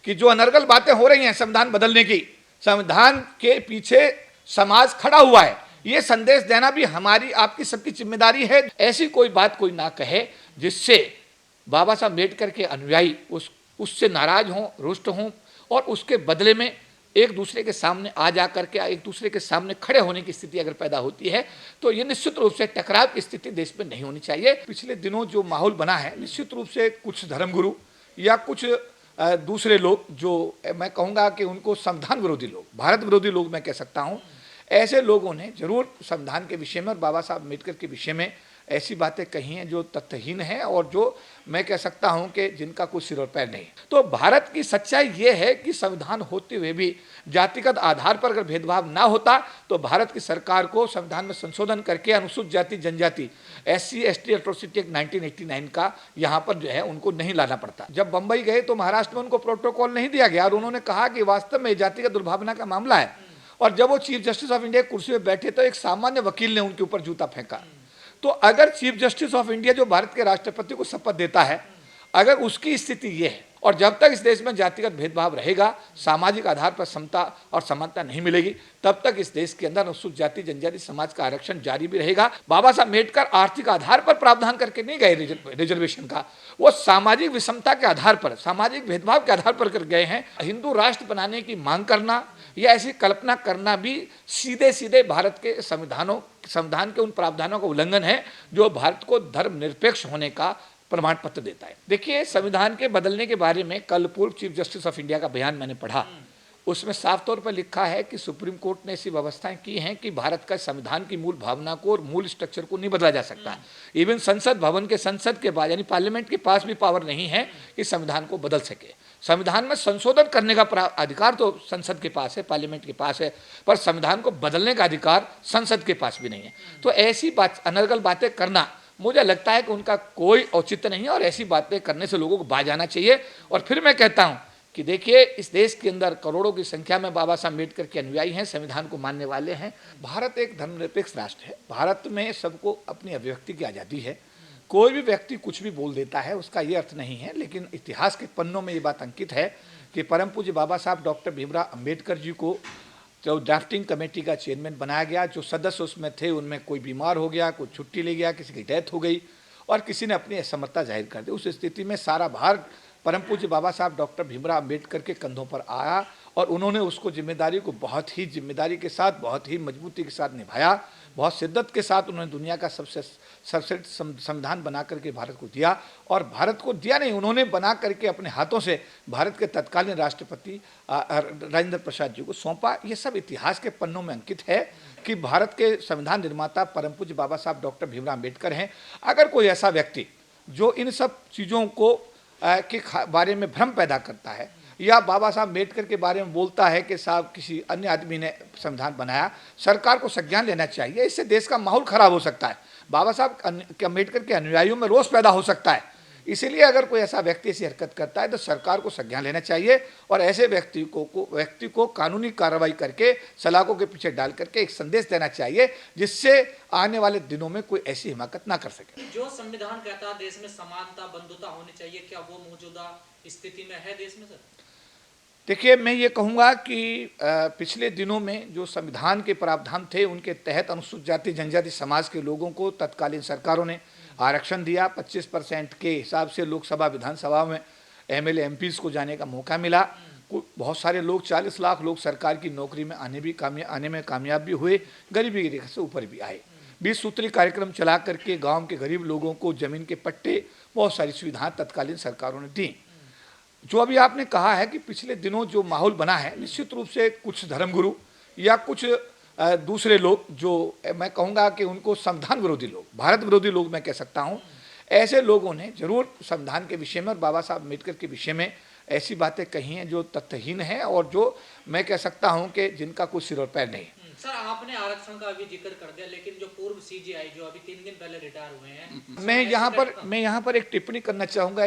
कि जो अनर्गल बातें हो रही हैं संविधान बदलने की, संविधान के पीछे समाज खड़ा हुआ है, ये संदेश देना भी हमारी आपकी सबकी जिम्मेदारी है। ऐसी कोई बात कोई ना कहे जिससे बाबा साहब अम्बेडकर के अनुयायी उससे नाराज हों, रुष्ट हों, और उसके बदले में एक दूसरे के सामने आ जा करके एक दूसरे के सामने खड़े होने की स्थिति अगर पैदा होती है तो ये निश्चित रूप से टकराव की स्थिति देश में नहीं होनी चाहिए। पिछले दिनों जो माहौल बना है, निश्चित रूप से कुछ धर्मगुरु या कुछ दूसरे लोग, जो मैं कहूँगा कि उनको संविधान विरोधी लोग, भारत विरोधी लोग मैं कह सकता हूँ, ऐसे लोगों ने जरूर संविधान के विषय में और बाबा साहब अम्बेडकर के विषय में ऐसी बातें कही हैं जो तथ्यहीन हैं और जो मैं कह सकता हूं कि जिनका कोई सिर और पैर नहीं। तो भारत की सच्चाई ये है कि संविधान होते हुए भी जातिगत आधार पर अगर भेदभाव ना होता तो भारत की सरकार को संविधान में संशोधन करके अनुसूचित जाति जनजाति SC ST एट्रोसिटी एक्ट 1989 का यहाँ पर जो है उनको नहीं लाना पड़ता। जब बंबई गए तो महाराष्ट्र में उनको प्रोटोकॉल नहीं दिया गया और उन्होंने कहा कि वास्तव में जातिगत दुर्भावना का मामला है। और जब वो चीफ जस्टिस ऑफ इंडिया कुर्सी पर बैठे तो एक सामान्य वकील ने उनके ऊपर जूता फेंका। तो अगर चीफ जस्टिस ऑफ इंडिया जो भारत के राष्ट्रपति को शपथ देता है, अगर उसकी स्थिति ये है और जब तक इस देश में जातिगत भेदभाव रहेगा, सामाजिक आधार पर समता और समानता नहीं मिलेगी, तब तक इस देश के अंदर अनुसूचित जाति जनजाति समाज का आरक्षण जारी भी रहेगा। बाबा साहब अम्बेडकर आर्थिक आधार पर प्रावधान करके नहीं गए रिजर्वेशन का, वो सामाजिक विषमता के आधार पर, सामाजिक भेदभाव के आधार पर कर गए हैं। हिंदू राष्ट्र बनाने की मांग करना या ऐसी कल्पना करना भी सीधे सीधे भारत के संविधान के उन प्रावधानों का उल्लंघन है जो भारत को धर्मनिरपेक्ष होने का प्रमाण पत्र देता है। देखिए, संविधान के बदलने के बारे में कल पूर्व चीफ जस्टिस ऑफ इंडिया का बयान मैंने पढ़ा, उसमें साफ तौर पर लिखा है कि सुप्रीम कोर्ट ने ऐसी व्यवस्थाएं की हैं कि भारत का संविधान की मूल भावना को और मूल स्ट्रक्चर को नहीं बदला जा सकता। इवन संसद भवन के संसद के पास यानी पार्लियामेंट के पास भी पावर नहीं है कि संविधान को बदल सके। संविधान में संशोधन करने का अधिकार तो संसद के पास है, पार्लियामेंट के पास है, पर संविधान को बदलने का अधिकार संसद के पास भी नहीं है। तो ऐसी बात अनर्गल बातें करना मुझे लगता है कि उनका कोई औचित्य नहीं है और ऐसी बातें करने से लोगों को बाज आना चाहिए। और फिर मैं कहता हूं कि देखिए, इस देश के अंदर करोड़ों की संख्या में बाबा साहब अम्बेडकर के अनुयायी हैं, संविधान को मानने वाले हैं। भारत एक धर्मनिरपेक्ष राष्ट्र है, भारत में सबको अपनी अभिव्यक्ति की आज़ादी है। कोई भी व्यक्ति कुछ भी बोल देता है, उसका ये अर्थ नहीं है, लेकिन इतिहास के पन्नों में ये बात अंकित है कि परम पूज्य बाबा साहब डॉक्टर भीमराव अम्बेडकर जी को जो ड्राफ्टिंग कमेटी का चेयरमैन बनाया गया, जो सदस्य उसमें थे उनमें कोई बीमार हो गया, कोई छुट्टी ले गया, किसी की डेथ हो गई और किसी ने अपनी असमर्थता जाहिर कर दी। उस स्थिति में सारा भार परम पूज्य बाबा साहब डॉक्टर भीमराव अम्बेडकर के कंधों पर आया और उन्होंने उसको जिम्मेदारी को बहुत ही जिम्मेदारी के साथ, बहुत ही मजबूती के साथ निभाया। बहुत शिद्दत के साथ उन्होंने दुनिया का सबसे सर्वश्रेष्ठ संविधान बना करके भारत को दिया। और भारत को दिया नहीं, उन्होंने बना करके अपने हाथों से भारत के तत्कालीन राष्ट्रपति राजेंद्र प्रसाद जी को सौंपा। ये सब इतिहास के पन्नों में अंकित है कि भारत के संविधान निर्माता परम पूज्य बाबा साहब डॉक्टर भीमराव अम्बेडकर हैं। अगर कोई ऐसा व्यक्ति जो इन सब चीज़ों को के बारे में भ्रम पैदा करता है या बाबा साहब अम्बेडकर के बारे में बोलता है कि साहब किसी अन्य आदमी ने संविधान बनाया, सरकार को संज्ञान लेना चाहिए। इससे देश का माहौल खराब हो सकता है, बाबा साहब अम्बेडकर के अनुयायियों में रोष पैदा हो सकता है। इसीलिए अगर कोई ऐसा व्यक्ति ऐसी हरकत करता है तो सरकार को संज्ञान लेना चाहिए और ऐसे व्यक्ति को कानूनी कार्रवाई करके सलाखों के पीछे डाल करके एक संदेश देना चाहिए जिससे आने वाले दिनों में कोई ऐसी हिमाकत ना कर सके। जो संविधान कहता है देश में समानता बंधुता होनी चाहिए, क्या वो मौजूदा स्थिति में है देश में सर? देखिए, मैं ये कहूँगा कि पिछले दिनों में जो संविधान के प्रावधान थे उनके तहत अनुसूचित जाति जनजाति समाज के लोगों को तत्कालीन सरकारों ने आरक्षण दिया। 25% के हिसाब से लोकसभा विधानसभा में MLA MPs को जाने का मौका मिला। बहुत सारे लोग 40 लाख लोग सरकार की नौकरी में आने में कामयाब भी हुए, गरीबी की रेखा से ऊपर भी आए। 20 सूत्री कार्यक्रम चला करके गाँव के गरीब लोगों को जमीन के पट्टे, बहुत सारी सुविधाएं तत्कालीन सरकारों ने दी। जो अभी आपने कहा है कि पिछले दिनों जो माहौल बना है, निश्चित रूप से कुछ धर्मगुरु या कुछ दूसरे लोग, जो मैं कहूँगा कि उनको संविधान विरोधी लोग, भारत विरोधी लोग मैं कह सकता हूँ, ऐसे लोगों ने जरूर संविधान के विषय में और बाबा साहब अम्बेडकर के विषय में ऐसी बातें कही हैं जो तथ्यहीन हैं और जो मैं कह सकता हूँ कि जिनका कोई सिर और पैर नहीं। सर, आपने आरक्षण का अभी जिक्र कर दिया, लेकिन जो पूर्व CJI जो अभी 3 दिन पहले रिटायर हुए हैं, मैं यहाँ पर एक टिप्पणी करना चाहूँगा।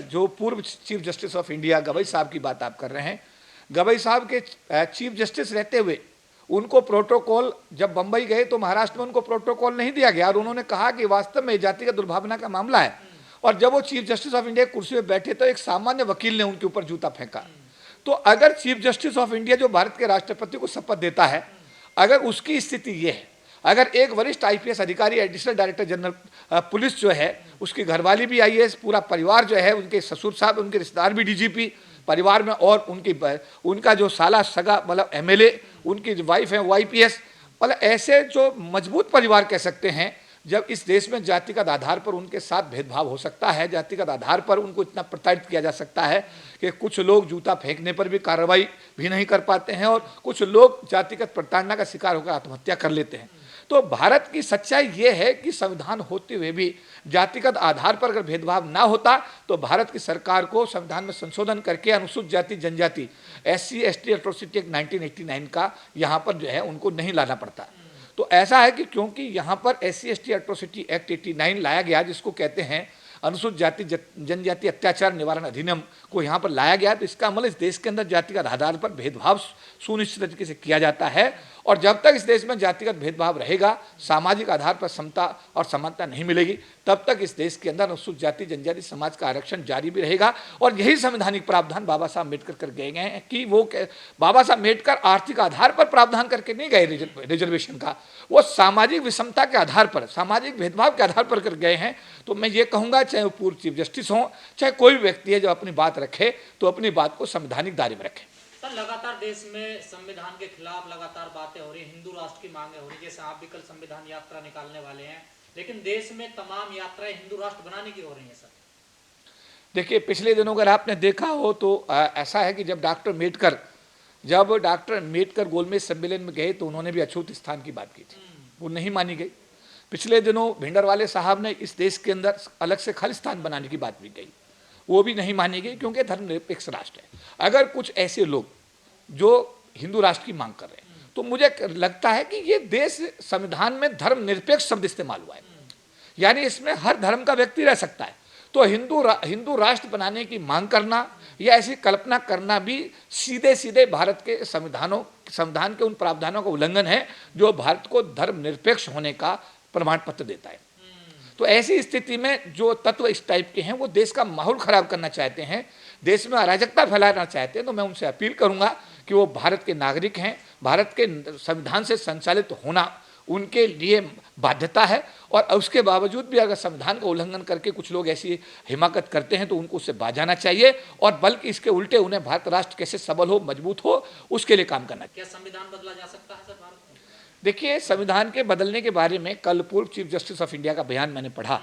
जो पूर्व chief justice of India Gavai साहब की बात आप कर रहे हैं, गवई साहब के चीफ जस्टिस रहते हुए उनको प्रोटोकॉल, जब बंबई गए तो महाराष्ट्र में उनको प्रोटोकॉल नहीं दिया गया और उन्होंने कहा कि वास्तव में जातिगत दुर्भावना का मामला है। और जब वो चीफ जस्टिस ऑफ इंडिया कुर्सी पे बैठे तो एक सामान्य वकील ने उनके ऊपर जूता फेंका। तो अगर चीफ जस्टिस ऑफ इंडिया जो भारत के राष्ट्रपति को शपथ देता है, अगर उसकी स्थिति ये है, अगर एक वरिष्ठ आईपीएस अधिकारी, एडिशनल डायरेक्टर जनरल पुलिस जो है, उसकी घरवाली भी आईएएस, पूरा परिवार जो है, उनके ससुर साहब, उनके रिश्तेदार भी डीजीपी परिवार में, और उनका जो साला सगा मतलब एमएलए, उनकी जो वाइफ है वो आईपीएस, मतलब ऐसे जो मजबूत परिवार कह सकते हैं, जब इस देश में जातिगत आधार पर उनके साथ भेदभाव हो सकता है, जातिगत आधार पर उनको इतना प्रताड़ित किया जा सकता है कि कुछ लोग जूता फेंकने पर भी कार्रवाई भी नहीं कर पाते हैं, और कुछ लोग जातिगत प्रताड़ना का शिकार होकर आत्महत्या कर लेते हैं। तो भारत की सच्चाई ये है कि संविधान होते हुए भी जातिगत आधार पर अगर भेदभाव ना होता तो भारत की सरकार को संविधान में संशोधन करके अनुसूचित जाति जनजाति SC ST एट्रोसिटी एक्ट 1989 का यहाँ पर जो है उनको नहीं लाना पड़ता। तो ऐसा है कि क्योंकि यहाँ पर SC ST एट्रोसिटी एक्ट 89 लाया गया, जिसको कहते हैं अनुसूचित जाति जनजाति अत्याचार निवारण अधिनियम को यहाँ पर लाया गया, तो इसका अमल इस देश के अंदर जातिगत आधार पर भेदभाव सुनिश्चित तरीके से किया जाता है। और जब तक इस देश में जातिगत भेदभाव रहेगा, सामाजिक आधार पर समता और समानता नहीं मिलेगी, तब तक इस देश के अंदर अनुसूचित जाति जनजाति समाज का आरक्षण जारी भी रहेगा। और यही संवैधानिक प्रावधान बाबा साहब अम्बेडकर कर गए हैं कि वो बाबा साहब अम्बेडकर आर्थिक आधार पर प्रावधान करके नहीं गए रिजर्वेशन का, वो सामाजिक विषमता के आधार पर, सामाजिक भेदभाव के आधार पर कर गए हैं। तो मैं ये कहूँगा, चाहे वो पूर्व चीफ जस्टिस हों, चाहे कोई भी व्यक्ति है जो अपनी बात रखे, तो अपनी बात को संवैधानिक दायरे में रखे। सर, लगातार देश में संविधान के खिलाफ लगातार बातें हो रही, हिंदू राष्ट्र की मांगे हो रही, जैसे आप भी कल संविधान यात्रा निकालने वाले हैं, लेकिन देश में तमाम यात्राएं हिंदू राष्ट्र बनाने की हो रही हैं। सर देखिए, पिछले दिनों अगर आपने देखा हो तो ऐसा है कि जब डॉक्टर अम्बेडकर गोलमेज सम्मेलन में गए तो उन्होंने भी अछूत स्थान की बात की थी, वो नहीं मानी गई। पिछले दिनों भिंडरवाले साहब ने इस देश के अंदर अलग से खालिस्तान बनाने की बात भी कही, वो भी नहीं मानी गई, क्योंकि धर्मनिरपेक्ष राष्ट्र है। अगर कुछ ऐसे लोग जो हिंदू राष्ट्र की मांग कर रहे हैं, तो मुझे लगता है कि ये देश संविधान में धर्मनिरपेक्ष शब्द इस्तेमाल हुआ है, यानी इसमें हर धर्म का व्यक्ति रह सकता है। तो हिंदू राष्ट्र बनाने की मांग करना या ऐसी कल्पना करना भी सीधे सीधे भारत के संविधान के उन प्रावधानों का उल्लंघन है जो भारत को धर्मनिरपेक्ष होने का प्रमाण पत्र देता है। तो ऐसी स्थिति में जो तत्व इस टाइप के हैं, वो देश का माहौल खराब करना चाहते हैं, देश में अराजकता फैलाना चाहते हैं, तो मैं उनसे अपील करूंगा कि वो भारत के नागरिक हैं, भारत के संविधान से संचालित होना उनके लिए बाध्यता है, और उसके बावजूद भी अगर संविधान का उल्लंघन करके कुछ लोग ऐसी हिमाकत करते हैं तो उनको उससे बाजाना चाहिए, और बल्कि इसके उल्टे उन्हें भारत राष्ट्र कैसे सबल हो, मजबूत हो, उसके लिए काम करना चाहिए। क्या संविधान बदला जा सकता है सर भारत में? देखिए, संविधान के बदलने के बारे में कल पूर्व चीफ जस्टिस ऑफ इंडिया का बयान मैंने पढ़ा,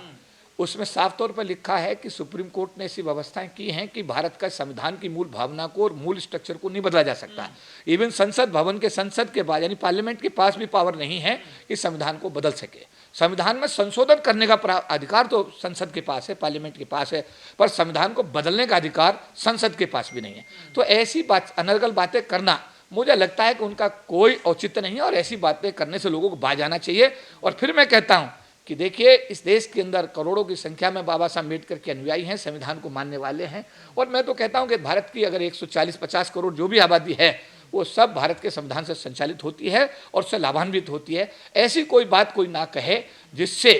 उसमें साफ तौर पर लिखा है कि सुप्रीम कोर्ट ने ऐसी व्यवस्थाएं की हैं कि भारत का संविधान की मूल भावना को और मूल स्ट्रक्चर को नहीं बदला जा सकता। इवन संसद भवन के संसद के बाद यानी पार्लियामेंट के पास भी पावर नहीं है कि संविधान को बदल सके। संविधान में संशोधन करने का अधिकार तो संसद के पास है, पार्लियामेंट के पास है, पर संविधान को बदलने का अधिकार संसद के पास भी नहीं है। तो ऐसी अनर्गल बातें करना मुझे लगता है कि उनका कोई औचित्य नहीं है, और ऐसी बातें करने से लोगों को बाज आना चाहिए। और फिर मैं कहता हूँ कि देखिए, इस देश के अंदर करोड़ों की संख्या में बाबा साहब अम्बेडकर के अनुयायी हैं, संविधान को मानने वाले हैं, और मैं तो कहता हूँ कि भारत की अगर 140-50 करोड़ जो भी आबादी है, वो सब भारत के संविधान से संचालित होती है और उससे लाभान्वित होती है। ऐसी कोई बात कोई ना कहे जिससे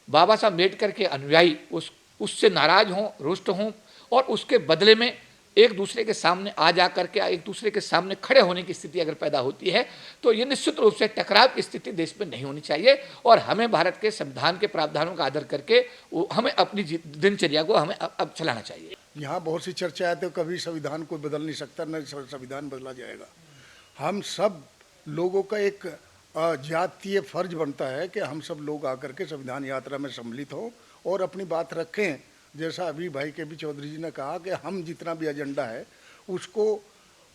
बाबा साहब अम्बेडकर के अनुयायी उससे नाराज हों, रुष्ट हों, और उसके बदले में एक दूसरे के सामने आ जा करके एक दूसरे के सामने खड़े होने की स्थिति अगर पैदा होती है, तो ये निश्चित रूप से टकराव की स्थिति देश में नहीं होनी चाहिए। और हमें भारत के संविधान के प्रावधानों का आदर करके हमें अपनी दिनचर्या को हमें अब चलाना चाहिए। यहाँ बहुत सी चर्चा है, तो कभी संविधान कोई बदल नहीं सकता, न संविधान बदला जाएगा। हम सब लोगों का एक जातीय फर्ज बनता है कि हम सब लोग आकर के संविधान यात्रा में सम्मिलित हों और अपनी बात रखें। जैसा अभी भाई के भी चौधरी जी ने कहा कि हम जितना भी एजेंडा है उसको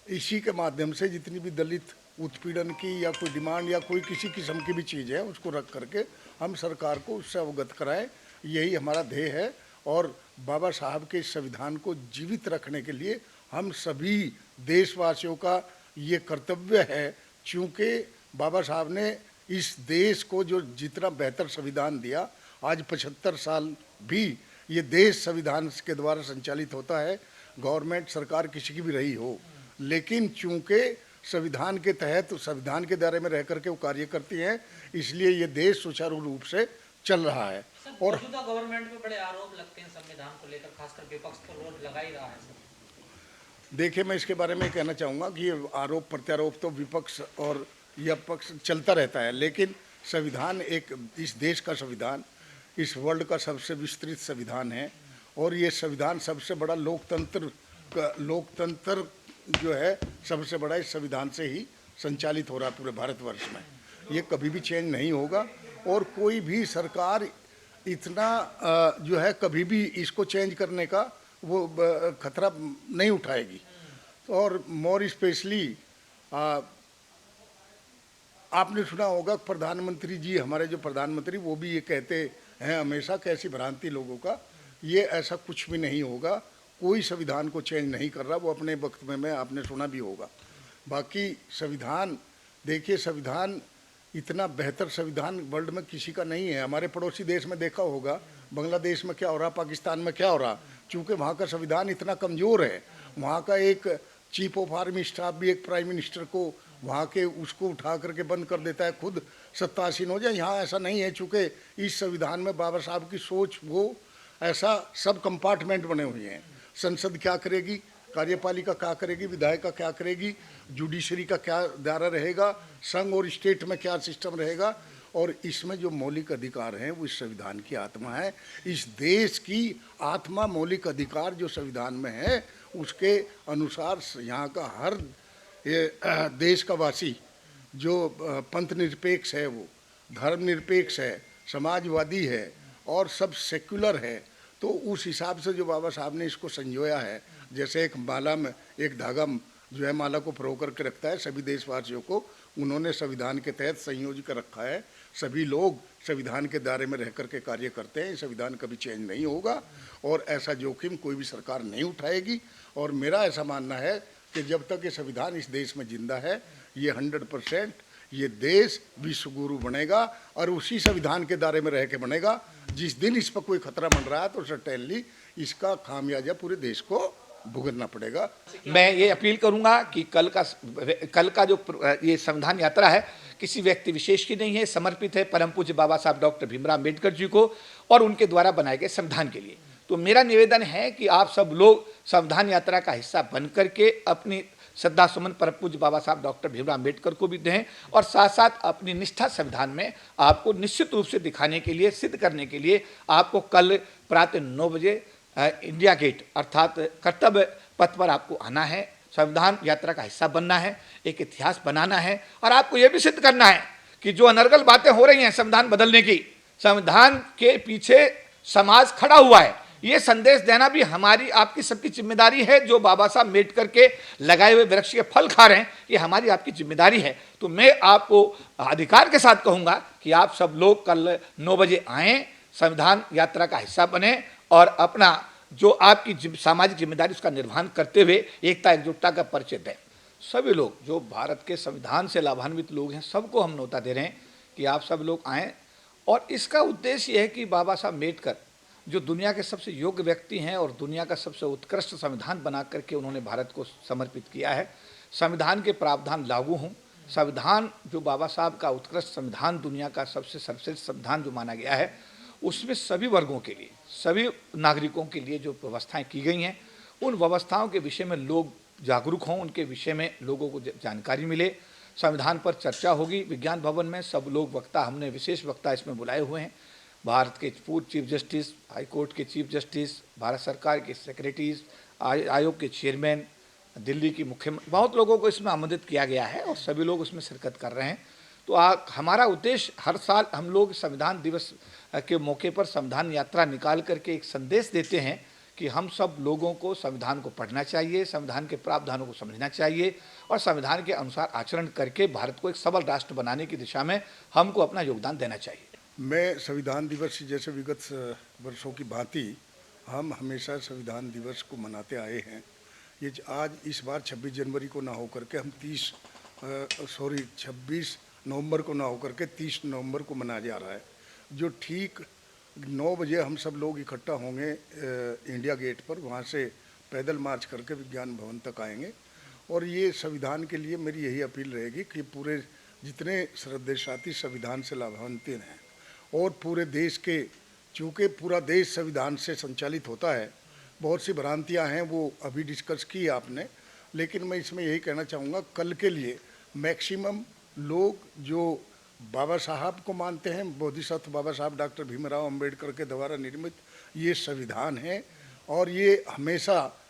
इसी के माध्यम से, जितनी भी दलित उत्पीड़न की या कोई डिमांड या कोई किसी किस्म की भी चीज़ है, उसको रख करके हम सरकार को उससे अवगत कराएं, यही हमारा ध्येय है। और बाबा साहब के संविधान को जीवित रखने के लिए हम सभी देशवासियों का ये कर्तव्य है, क्योंकि बाबा साहब ने इस देश को जो जितना बेहतर संविधान दिया, आज 75 साल भी ये देश संविधान के द्वारा संचालित होता है, गवर्नमेंट सरकार किसी की भी रही हो, लेकिन चूंकि संविधान के तहत संविधान के दायरे में रह करके वो कार्य करती हैं, इसलिए ये देश सुचारू रूप से चल रहा है। और मौजूदा गवर्नमेंट पे बड़े आरोप लगते हैं संविधान को लेकर, खासकर विपक्ष तो रोज लगा ही रहा है सर। देखिए, मैं इसके बारे में कहना चाहूँगा कि ये आरोप प्रत्यारोप तो विपक्ष और यह पक्ष चलता रहता है, लेकिन संविधान एक इस देश का संविधान इस वर्ल्ड का सबसे विस्तृत संविधान है और ये संविधान सबसे बड़ा लोकतंत्र जो है सबसे बड़ा इस संविधान से ही संचालित हो रहा है पूरे भारतवर्ष में। ये कभी भी चेंज नहीं होगा और कोई भी सरकार इतना जो है कभी भी इसको चेंज करने का वो खतरा नहीं उठाएगी। और मोर स्पेशली आपने सुना होगा प्रधानमंत्री जी, हमारे जो प्रधानमंत्री, वो भी ये कहते हैं हमेशा कि ऐसी भ्रांति लोगों का, ये ऐसा कुछ भी नहीं होगा, कोई संविधान को चेंज नहीं कर रहा। वो अपने वक्त में आपने सुना भी होगा। बाकी संविधान देखिए, संविधान इतना बेहतर संविधान वर्ल्ड में किसी का नहीं है। हमारे पड़ोसी देश में देखा होगा, बांग्लादेश में क्या हो रहा, पाकिस्तान में क्या हो रहा, चूँकि वहाँ का संविधान इतना कमज़ोर है, वहाँ का एक चीफ ऑफ आर्मी स्टाफ भी एक प्राइम मिनिस्टर को वहाँ के उसको उठा करके बंद कर देता है, खुद सत्तासीन हो जाए। यहाँ ऐसा नहीं है, चूँकि इस संविधान में बाबा साहब की सोच वो ऐसा सब कंपार्टमेंट बने हुए हैं। संसद क्या करेगी, कार्यपालिका क्या करेगी, विधायिका क्या करेगी, जुडिशरी का क्या दायरा रहेगा, संघ और स्टेट में क्या सिस्टम रहेगा, और इसमें जो मौलिक अधिकार हैं वो इस संविधान की आत्मा है। इस देश की आत्मा, मौलिक अधिकार जो संविधान में है, उसके अनुसार यहाँ का हर देश का वासी जो पंथ निरपेक्ष है, वो धर्मनिरपेक्ष है, समाजवादी है और सब सेक्युलर है, तो उस हिसाब से जो बाबा साहब ने इसको संजोया है, जैसे एक माला में एक धागा जो है माला को परो करके रखता है सभी देशवासियों को, उन्होंने संविधान के तहत संयोजित कर रखा है। सभी लोग संविधान के दायरे में रह करके कार्य करते हैं। संविधान कभी चेंज नहीं होगा और ऐसा जोखिम कोई भी सरकार नहीं उठाएगी। और मेरा ऐसा मानना है कि जब तक ये संविधान इस देश में जिंदा है, ये 100% ये देश विश्व गुरु बनेगा और उसी संविधान के दायरे में रह के बनेगा। जिस दिन इस पर कोई खतरा बन रहा है तो सर्टेनली इसका खामियाजा पूरे देश को भुगतना पड़ेगा। मैं ये अपील करूंगा कि कल का जो ये संविधान यात्रा है किसी व्यक्ति विशेष की नहीं है, समर्पित है परम पूज्य बाबा साहब डॉक्टर भीमराव अम्बेडकर जी को और उनके द्वारा बनाए गए संविधान के लिए। तो मेरा निवेदन है कि आप सब लोग संविधान यात्रा का हिस्सा बन करके अपनी श्रद्धा सुमन परम पूज्य बाबा साहब डॉक्टर भीमराव अम्बेडकर को भी दें और साथ साथ अपनी निष्ठा संविधान में आपको निश्चित रूप से दिखाने के लिए, सिद्ध करने के लिए आपको कल प्रातः 9 बजे इंडिया गेट अर्थात कर्तव्य पथ पर आपको आना है, संविधान यात्रा का हिस्सा बनना है, एक इतिहास बनाना है और आपको यह भी सिद्ध करना है कि जो अनर्गल बातें हो रही हैं संविधान बदलने की, संविधान के पीछे समाज खड़ा हुआ है, ये संदेश देना भी हमारी आपकी सबकी जिम्मेदारी है। जो बाबा साहब अम्बेडकर के लगाए हुए वृक्ष के फल खा रहे हैं, ये हमारी आपकी जिम्मेदारी है। तो मैं आपको अधिकार के साथ कहूँगा कि आप सब लोग कल 9 बजे आएँ, संविधान यात्रा का हिस्सा बने और अपना जो आपकी सामाजिक जिम्मेदारी उसका निर्वहन करते हुए एकता एकजुटता का परिचय दें। सभी लोग जो भारत के संविधान से लाभान्वित लोग हैं, सबको हम न्योता दे रहे हैं कि आप सब लोग आएँ। और इसका उद्देश्य यह है कि बाबा साहब अम्बेडकर जो दुनिया के सबसे योग्य व्यक्ति हैं और दुनिया का सबसे उत्कृष्ट संविधान बना करके उन्होंने भारत को समर्पित किया है, संविधान के प्रावधान लागू हों। संविधान जो बाबा साहब का उत्कृष्ट संविधान, दुनिया का सबसे सर्वश्रेष्ठ संविधान जो माना गया है, उसमें सभी वर्गों के लिए, सभी नागरिकों के लिए जो व्यवस्थाएं की गई हैं, उन व्यवस्थाओं के विषय में लोग जागरूक हों, उनके विषय में लोगों को जानकारी मिले। संविधान पर चर्चा होगी विज्ञान भवन में, सब लोग वक्ता, हमने विशेष वक्ता इसमें बुलाए हुए हैं, भारत के पूर्व चीफ जस्टिस, हाई कोर्ट के चीफ जस्टिस, भारत सरकार के सेक्रेटरीज, आयोग के चेयरमैन, दिल्ली की मुख्यमंत्री, बहुत लोगों को इसमें आमंत्रित किया गया है और सभी लोग उसमें शिरकत कर रहे हैं। तो हमारा उद्देश्य, हर साल हम लोग संविधान दिवस के मौके पर संविधान यात्रा निकाल करके एक संदेश देते हैं कि हम सब लोगों को संविधान को पढ़ना चाहिए, संविधान के प्रावधानों को समझना चाहिए और संविधान के अनुसार आचरण करके भारत को एक सबल राष्ट्र बनाने की दिशा में हमको अपना योगदान देना चाहिए। मैं संविधान दिवस जैसे विगत वर्षों की भांति हम हमेशा संविधान दिवस को मनाते आए हैं। ये आज इस बार 26 जनवरी को ना होकर के हम 26 नवंबर को ना होकर के 30 नवंबर को मनाया जा रहा है, जो ठीक 9 बजे हम सब लोग इकट्ठा होंगे इंडिया गेट पर, वहाँ से पैदल मार्च करके विज्ञान भवन तक आएंगे। और ये संविधान के लिए मेरी यही अपील रहेगी कि पूरे जितने श्रद्धार्थी संविधान से लाभान्वित हैं और पूरे देश के, चूँकि पूरा देश संविधान से संचालित होता है, बहुत सी भ्रांतियां हैं वो अभी डिस्कस की आपने, लेकिन मैं इसमें यही कहना चाहूँगा, कल के लिए मैक्सिमम लोग जो बाबा साहब को मानते हैं, बोधिसत्व बाबा साहब डॉक्टर भीमराव अंबेडकर के द्वारा निर्मित ये संविधान है और ये हमेशा